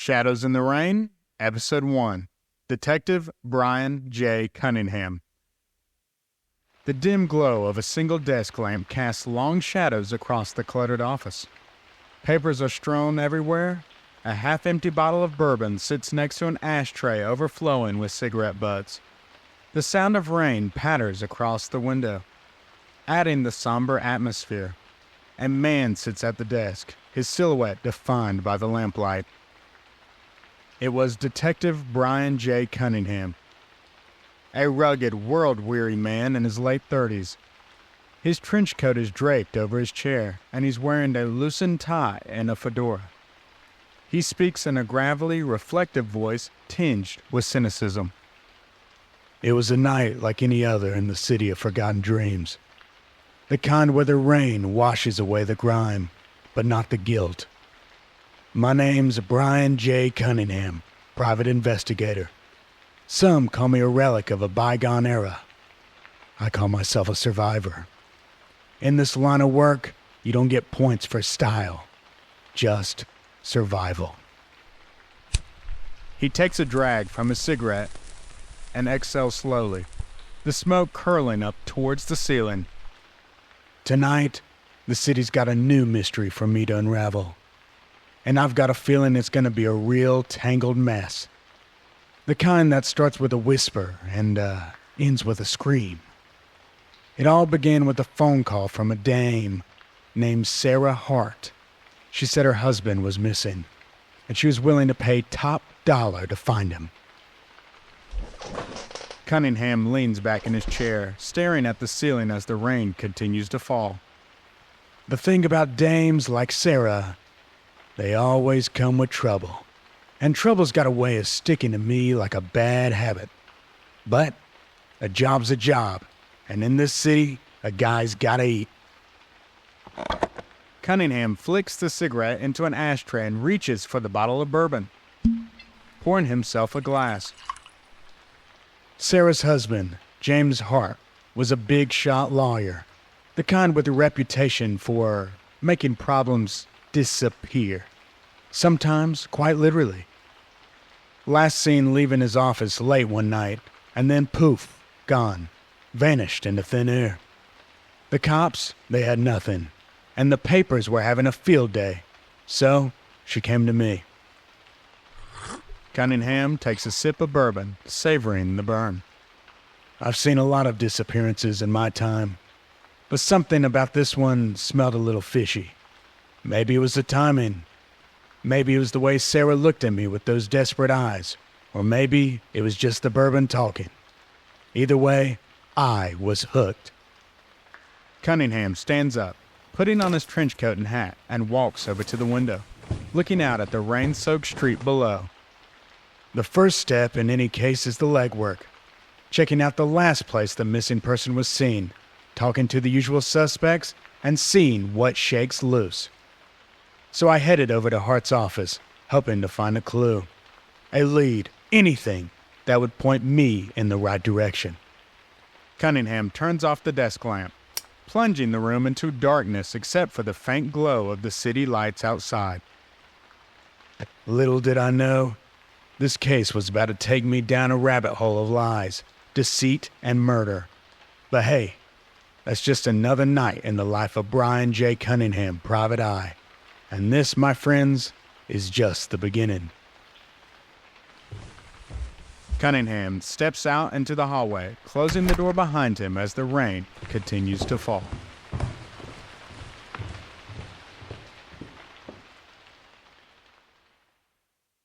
Shadows in the Rain, Episode 1. Detective Brian J. Cunningham. The dim glow of a single desk lamp casts long shadows across the cluttered office. Papers are strewn everywhere. A half-empty bottle of bourbon sits next to an ashtray overflowing with cigarette butts. The sound of rain patters across the window, adding the somber atmosphere. A man sits at the desk, his silhouette defined by the lamplight. It was Detective Brian J. Cunningham, a rugged, world-weary man in his late 30s. His trench coat is draped over his chair, and he's wearing a loosened tie and a fedora. He speaks in a gravelly, reflective voice tinged with cynicism. It was a night like any other in the city of forgotten dreams. The kind where the rain washes away the grime, but not the guilt. My name's Brian J. Cunningham, private investigator. Some call me a relic of a bygone era. I call myself a survivor. In this line of work, you don't get points for style, just survival. He takes a drag from his cigarette and exhales slowly, the smoke curling up towards the ceiling. Tonight, the city's got a new mystery for me to unravel. And I've got a feeling it's going to be a real tangled mess. The kind that starts with a whisper and ends with a scream. It all began with a phone call from a dame named Sarah Hart. She said her husband was missing, and she was willing to pay top dollar to find him. Cunningham leans back in his chair, staring at the ceiling as the rain continues to fall. The thing about dames like Sarah, they always come with trouble. And trouble's got a way of sticking to me like a bad habit. But a job's a job, and in this city, a guy's gotta eat. Cunningham flicks the cigarette into an ashtray and reaches for the bottle of bourbon, pouring himself a glass. Sarah's husband, James Hart, was a big-shot lawyer, the kind with a reputation for making problems disappear. Sometimes quite literally. Last seen leaving his office late one night, and then poof, gone, vanished into thin air. The cops, they had nothing, and the papers were having a field day, so she came to me. Cunningham takes a sip of bourbon, savoring the burn. I've seen a lot of disappearances in my time, but something about this one smelled a little fishy. Maybe it was the timing. Maybe it was the way Sarah looked at me with those desperate eyes. Or maybe it was just the bourbon talking. Either way, I was hooked. Cunningham stands up, putting on his trench coat and hat, and walks over to the window, looking out at the rain-soaked street below. The first step in any case is the legwork. Checking out the last place the missing person was seen, talking to the usual suspects, and seeing what shakes loose. So I headed over to Hart's office, hoping to find a clue. A lead, anything that would point me in the right direction. Cunningham turns off the desk lamp, plunging the room into darkness except for the faint glow of the city lights outside. Little did I know, this case was about to take me down a rabbit hole of lies, deceit, and murder. But hey, that's just another night in the life of Brian J. Cunningham, Private Eye. And this, my friends, is just the beginning. Cunningham steps out into the hallway, closing the door behind him as the rain continues to fall.